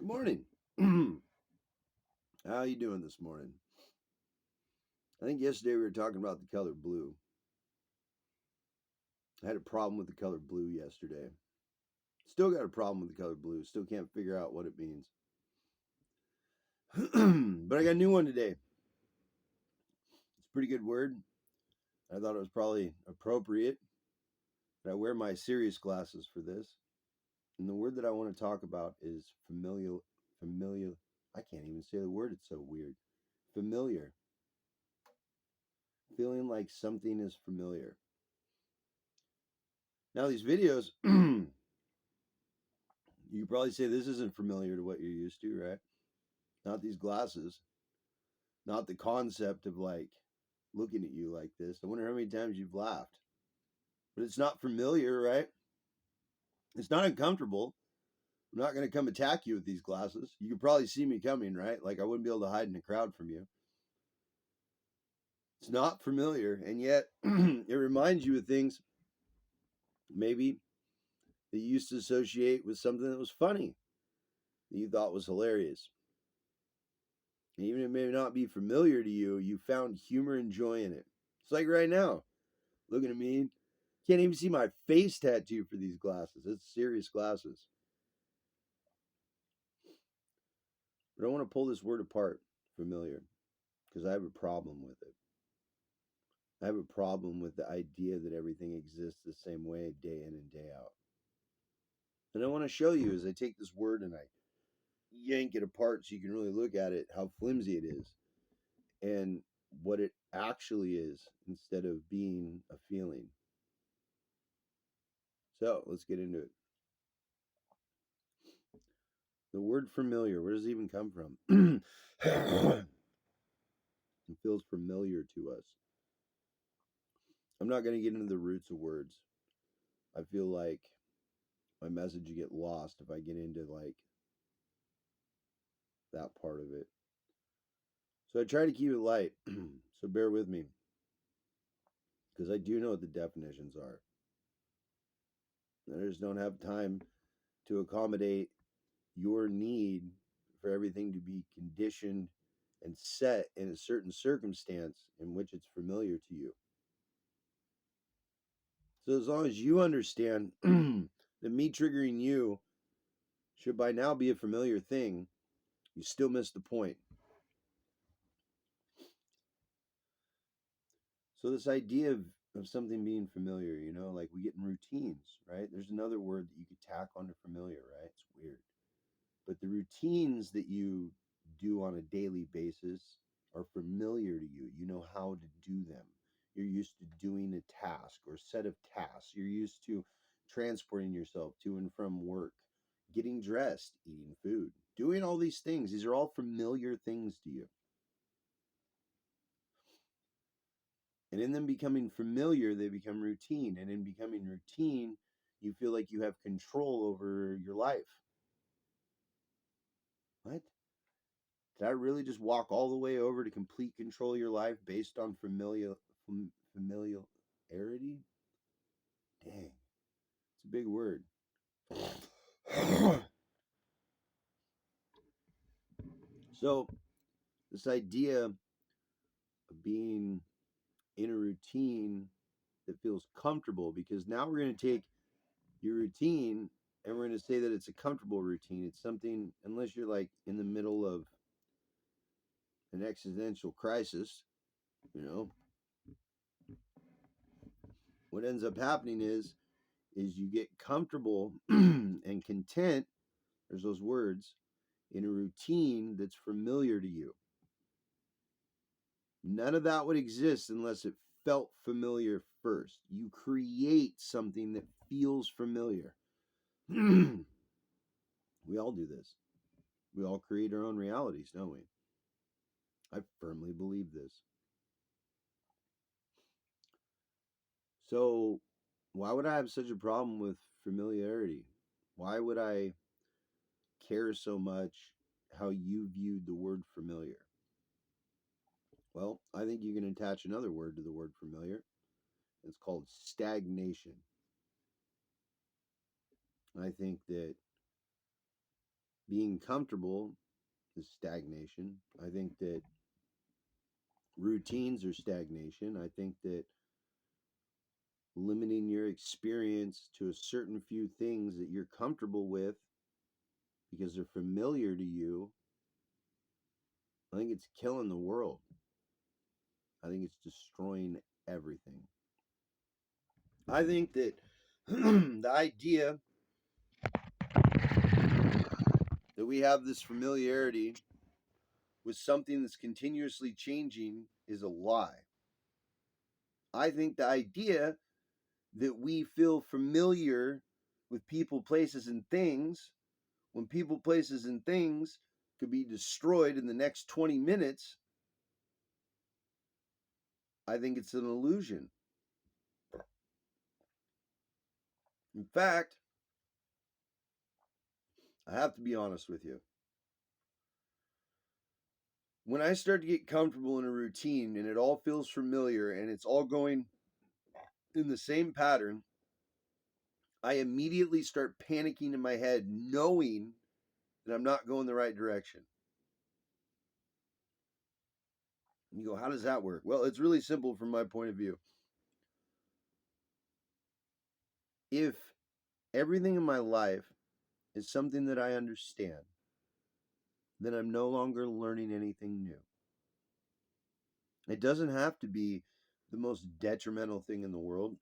Good morning. How you doing this morning? I think yesterday we were talking about the color blue. I had a problem with the color blue yesterday. Still got a problem with the color blue. Still can't figure out what it means. But I got a new one today. It's a pretty good word. I thought it was probably appropriate that I wear my serious glasses for this. And the word that I want to talk about is familiar. Familiar. I can't even say the word. It's so weird. Familiar. Feeling like something is familiar. Now, these videos, you probably say this isn't familiar to what you're used to, right? Not these glasses, not the concept of like looking at you like this. I wonder how many times you've laughed. But it's not familiar, right? It's not uncomfortable. I'm not going to come attack you with these glasses. You could probably see me coming, right? Like I wouldn't be able to hide in a crowd from you. It's not familiar, and yet it reminds you of things maybe that you used to associate with something that was funny, that you thought was hilarious. Even if it may not be familiar to you, you found humor and joy in it. It's like right now, looking at me, can't even see my face tattoo for these glasses. It's serious glasses. But I want to pull this word apart, familiar, because I have a problem with it. I have a problem with the idea that everything exists the same way day in and day out. And I want to show you as I take this word and I yank it apart so you can really look at it, how flimsy it is and what it actually is instead of being a feeling. So let's get into it. The word familiar, where does it even come from? It feels familiar to us. I'm not going to get into the roots of words. I feel like my message will get lost if I get into like that part of it. So I try to keep it light. So bear with me because I do know what the definitions are. I just don't have time to accommodate your need for everything to be conditioned and set in a certain circumstance in which it's familiar to you. So as long as you understand that me triggering you should by now be a familiar thing, you still miss the point. So this idea of something being familiar, like we get in routines, right? There's another word that you could tack onto familiar, right? It's weird. But the routines that you do on a daily basis are familiar to you. You know how to do them. You're used to doing a task or set of tasks. You're used to transporting yourself to and from work, getting dressed, eating food, doing all these things. These are all familiar things to you. And in them becoming familiar, they become routine. And in becoming routine, you feel like you have control over your life. What? Did I really just walk all the way over to complete control of your life based on familiarity? Dang, it's a big word. So, this idea of being in a routine that feels comfortable, because now we're going to take your routine and we're going to say that it's a comfortable routine. It's something, unless you're like in the middle of an existential crisis, you know, what ends up happening is you get comfortable and content, there's those words, in a routine that's familiar to you. None of that would exist unless it felt familiar first. You create something that feels familiar. We all do this. We all create our own realities, don't we? I firmly believe this. So, why would I have such a problem with familiarity? Why would I care so much how you viewed the word familiar? Well, I think you can attach another word to the word familiar. It's called stagnation. I think that being comfortable is stagnation. I think that routines are stagnation. I think that limiting your experience to a certain few things that you're comfortable with because they're familiar to you, I think it's killing the world. I think it's destroying everything. I think that the idea that we have this familiarity with something that's continuously changing is a lie. I think the idea that we feel familiar with people, places, and things when people, places, and things could be destroyed in the next 20 minutes, I think it's an illusion. In fact, I have to be honest with you. When I start to get comfortable in a routine and it all feels familiar and it's all going in the same pattern, I immediately start panicking in my head, knowing that I'm not going the right direction. And you go, how does that work? Well, it's really simple from my point of view. If everything in my life is something that I understand, then I'm no longer learning anything new. It doesn't have to be the most detrimental thing in the world.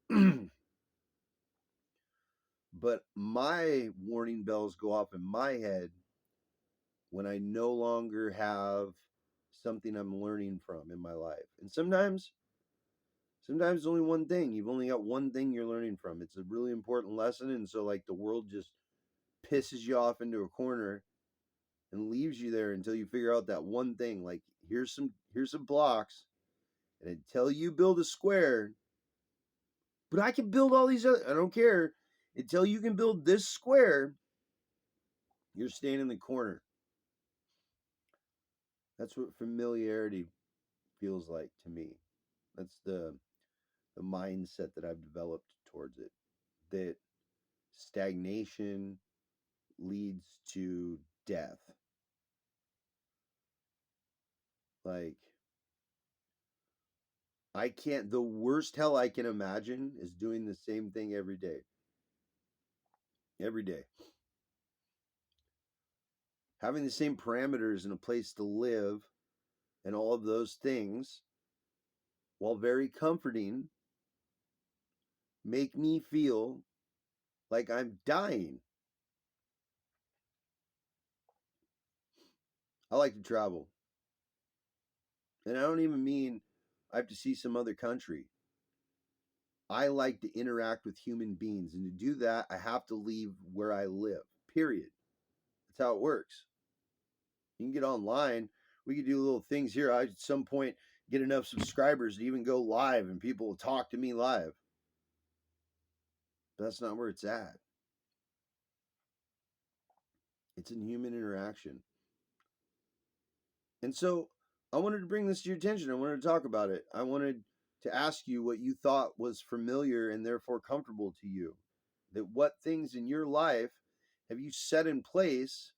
But my warning bells go off in my head when I no longer have something I'm learning from in my life. And sometimes it's only one thing. You've only got one thing you're learning from. It's a really important lesson. And so like the world just pisses you off into a corner and leaves you there until you figure out that one thing. Like here's some blocks, and until you build a square, but I can build all these other, I don't care. Until you can build this square, you're staying in the corner. That's what familiarity feels like to me. That's the mindset that I've developed towards it. That stagnation leads to death. Like I can't, the worst hell I can imagine is doing the same thing every day. Every day. Having the same parameters and a place to live and all of those things, while very comforting, make me feel like I'm dying. I like to travel. And I don't even mean I have to see some other country. I like to interact with human beings. And to do that, I have to leave where I live, period. That's how it works. You can get online. We could do little things here. I, at some point, get enough subscribers to even go live and people will talk to me live. But that's not where it's at. It's in human interaction. And so I wanted to bring this to your attention. I wanted to talk about it. I wanted to ask you what you thought was familiar and therefore comfortable to you. That what things in your life have you set in place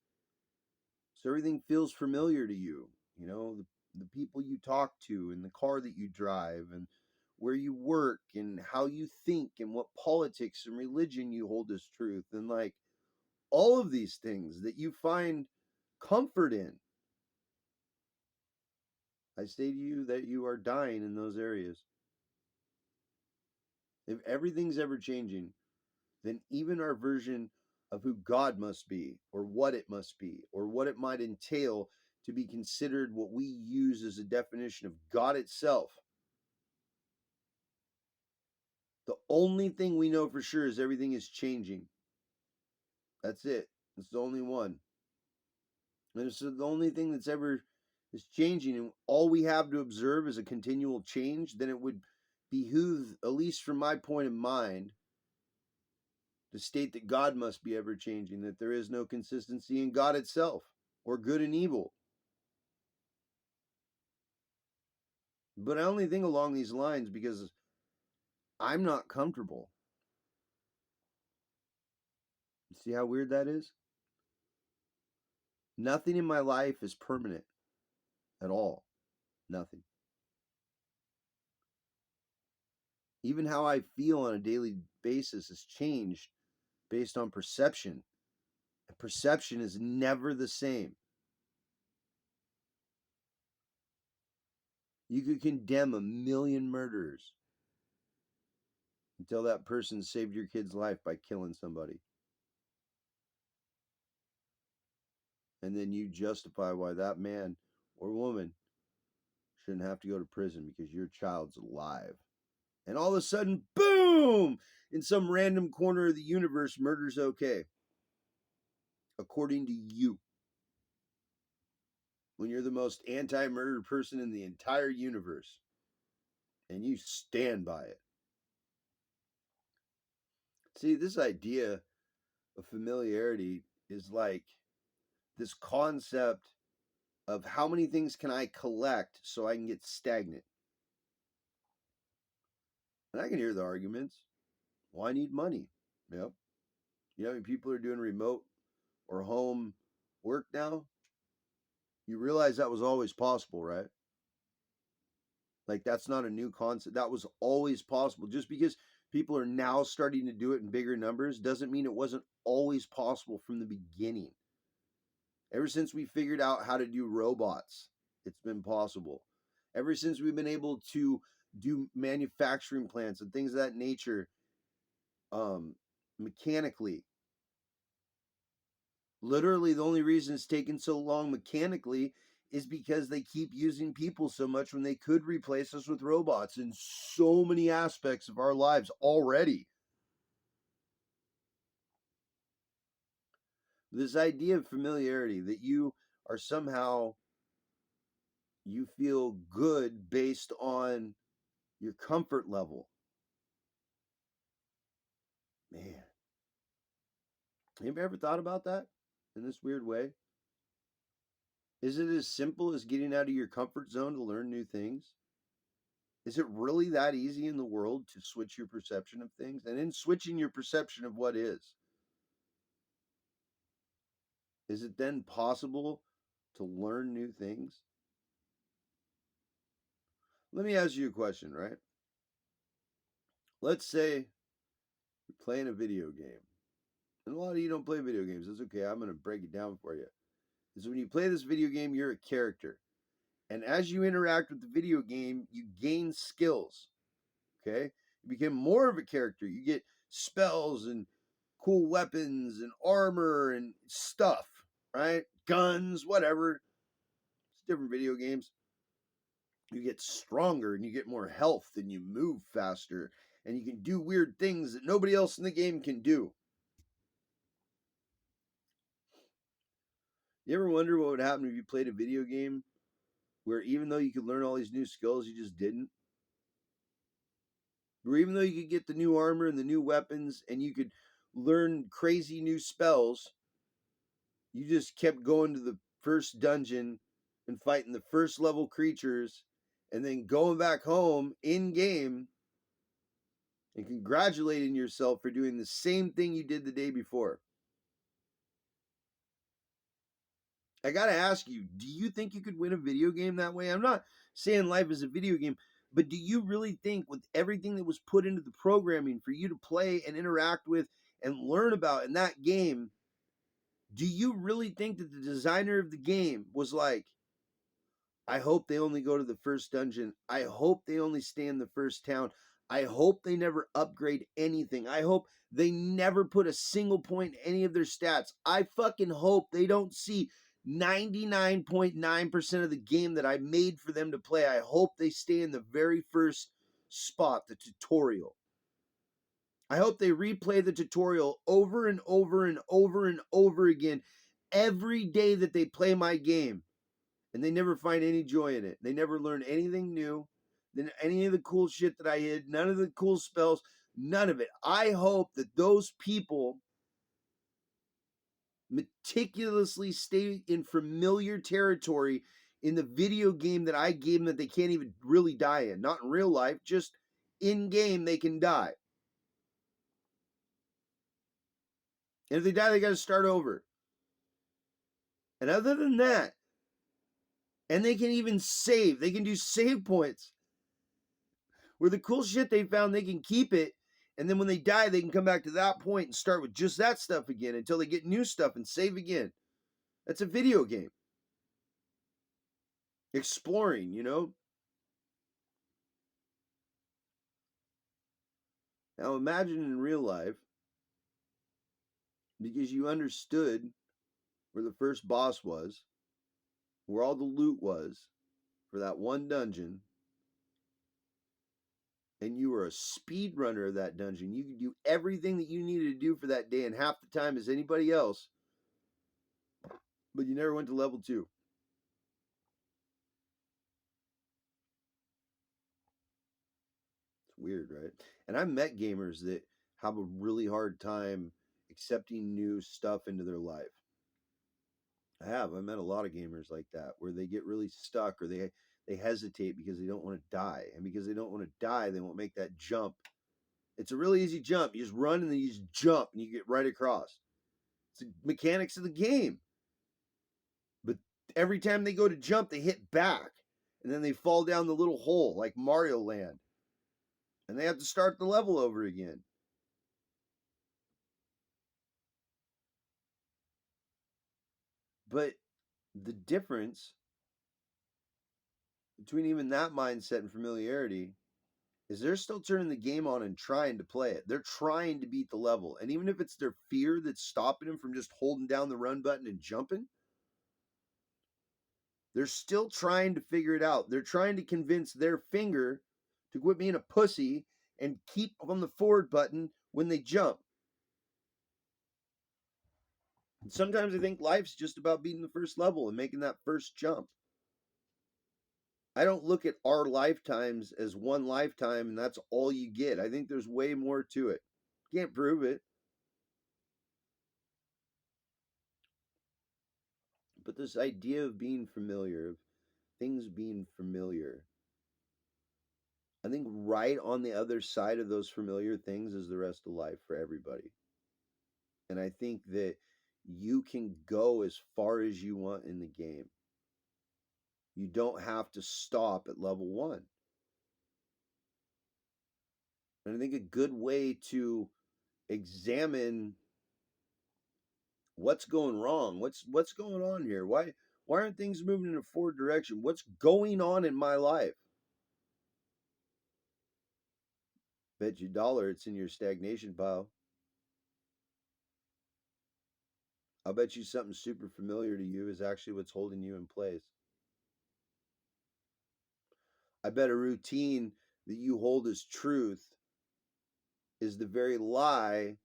so everything feels familiar to you? You know, the people you talk to and the car that you drive and where you work and how you think and what politics and religion you hold as truth and like all of these things that you find comfort in. I say to you that you are dying in those areas. If everything's ever changing, then even our version of who God must be, or what it must be, or what it might entail to be considered what we use as a definition of God itself, the only thing we know for sure is everything is changing. That's it. It's the only one. And it's the only thing that's ever is changing. And all we have to observe is a continual change, then it would behoove, at least from my point of mind, to state that God must be ever changing, that there is no consistency in God itself, or good and evil. But I only think along these lines because I'm not comfortable. See how weird that is? Nothing in my life is permanent at all. Nothing. Even how I feel on a daily basis has changed based on perception. And perception is never the same. You could condemn 1,000,000 murderers until that person saved your kid's life by killing somebody. And then you justify why that man or woman shouldn't have to go to prison because your child's alive. And all of a sudden, boom! In some random corner of the universe, murder's okay. According to you. When you're the most anti-murder person in the entire universe. And you stand by it. See, this idea of familiarity is like this concept of how many things can I collect so I can get stagnant. And I can hear the arguments. Well, I need money. Yep. You know how many people are doing remote or home work now? You realize that was always possible, right? Like, that's not a new concept. That was always possible. Just because people are now starting to do it in bigger numbers doesn't mean it wasn't always possible from the beginning. Ever since we figured out how to do robots, it's been possible. Ever since we've been able to do manufacturing plants and things of that nature mechanically. Literally, the only reason it's taken so long mechanically is because they keep using people so much when they could replace us with robots in so many aspects of our lives already. This idea of familiarity, that you are somehow, you feel good based on your comfort level. Man, have you ever thought about that in this weird way? Is it as simple as getting out of your comfort zone to learn new things? Is it really that easy in the world to switch your perception of things? And in switching your perception of what is it then possible to learn new things? Let me ask you a question, right? Let's say you're playing a video game. And a lot of you don't play video games. That's okay. I'm going to break it down for you. Is when you play this video game, you're a character. And as you interact with the video game, you gain skills. Okay? You become more of a character. You get spells and cool weapons and armor and stuff, right? Guns, whatever. It's different video games. You get stronger and you get more health and you move faster and you can do weird things that nobody else in the game can do. You ever wonder what would happen if you played a video game where even though you could learn all these new skills, you just didn't? Where even though you could get the new armor and the new weapons and you could learn crazy new spells, you just kept going to the first dungeon and fighting the first level creatures and then going back home in game and congratulating yourself for doing the same thing you did the day before. I got to ask you, do you think you could win a video game that way? I'm not saying life is a video game, but do you really think with everything that was put into the programming for you to play and interact with and learn about in that game, do you really think that the designer of the game was like, I hope they only go to the first dungeon. I hope they only stay in the first town. I hope they never upgrade anything. I hope they never put a single point in any of their stats. I fucking hope they don't see 99.9% of the game that I made for them to play. I hope they stay in the very first spot, the tutorial. I hope they replay the tutorial over and over and over and over again every day that they play my game. And they never find any joy in it. They never learn anything new. Then any of the cool shit that I hid, none of the cool spells, none of it. I hope that those people meticulously stay in familiar territory in the video game that I gave them that they can't even really die in. Not in real life, just in game they can die. And if they die, they got to start over. And other than that, and they can even save, they can do save points. Where the cool shit they found, they can keep it. And then when they die, they can come back to that point and start with just that stuff again until they get new stuff and save again. That's a video game. Exploring, you know? Now imagine in real life, because you understood where the first boss was, where all the loot was for that one dungeon, and you were a speed runner of that dungeon. You could do everything that you needed to do for that day in half the time as anybody else, but you never went to level 2. It's weird, right? And I've met gamers that have a really hard time accepting new stuff into their life. I have. I met a lot of gamers like that where they get really stuck or they hesitate because they don't want to die. And because they don't want to die, they won't make that jump. It's a really easy jump. You just run and then you just jump and you get right across. It's the mechanics of the game. But every time they go to jump, they hit back. And then they fall down the little hole like Mario Land. And they have to start the level over again. But the difference between even that mindset and familiarity is they're still turning the game on and trying to play it. They're trying to beat the level. And even if it's their fear that's stopping them from just holding down the run button and jumping, they're still trying to figure it out. They're trying to convince their finger to quit being a pussy and keep on the forward button when they jump. And sometimes I think life's just about beating the first level and making that first jump. I don't look at our lifetimes as one lifetime and that's all you get. I think there's way more to it. Can't prove it. But this idea of being familiar, of things being familiar, I think right on the other side of those familiar things is the rest of life for everybody. And I think that you can go as far as you want in the game. You don't have to stop at level 1. And I think a good way to examine what's going wrong, what's going on here, why aren't things moving in a forward direction, what's going on in my life? Bet you $1 it's in your stagnation pile. I'll bet you something super familiar to you is actually what's holding you in place. I bet a routine that you hold as truth is the very lie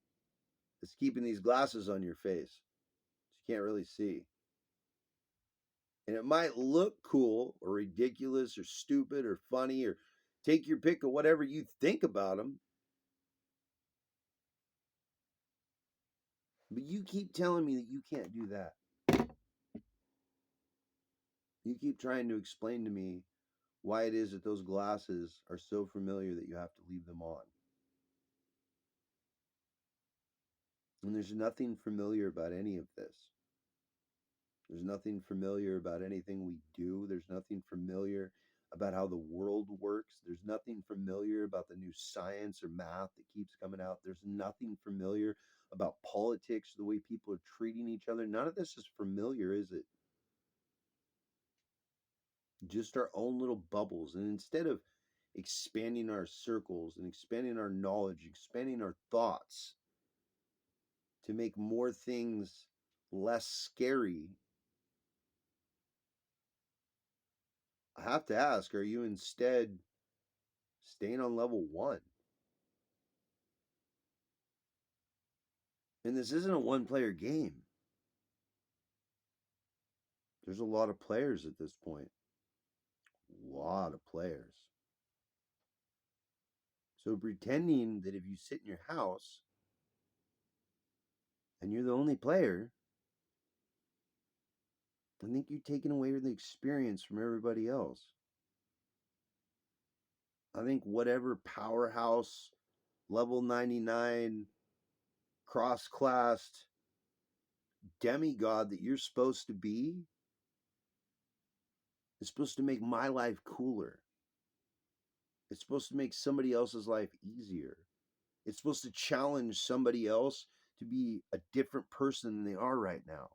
that's keeping these glasses on your face. You can't really see. And it might look cool or ridiculous or stupid or funny or take your pick of whatever you think about them. But you keep telling me that you can't do that. You keep trying to explain to me why it is that those glasses are so familiar that you have to leave them on. And there's nothing familiar about any of this. There's nothing familiar about anything we do. There's nothing familiar about how the world works. There's nothing familiar about the new science or math that keeps coming out. There's nothing familiar about politics, the way people are treating each other. None of this is familiar, is it? Just our own little bubbles. And instead of expanding our circles and expanding our knowledge, expanding our thoughts to make more things less scary, I have to ask, are you instead staying on level 1? And this isn't a one player game. There's a lot of players at this point. A lot of players. So pretending that if you sit in your house and you're the only player, I think you're taking away the experience from everybody else. I think whatever powerhouse, level 99, cross-classed demigod that you're supposed to be is supposed to make my life cooler. It's supposed to make somebody else's life easier. It's supposed to challenge somebody else to be a different person than they are right now.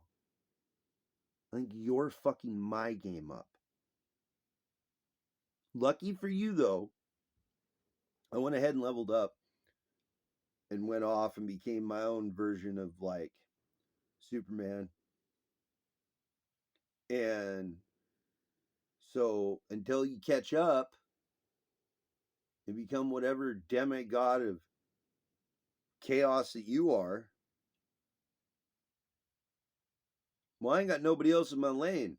I think you're fucking my game up. Lucky for you, though, I went ahead and leveled up and went off and became my own version of like Superman. And so until you catch up and become whatever demigod of chaos that you are, well, I ain't got nobody else in my lane.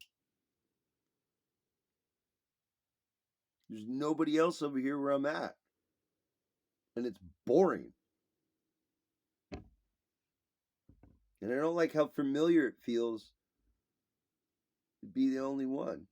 There's nobody else over here where I'm at. And it's boring. And I don't like how familiar it feels to be the only one.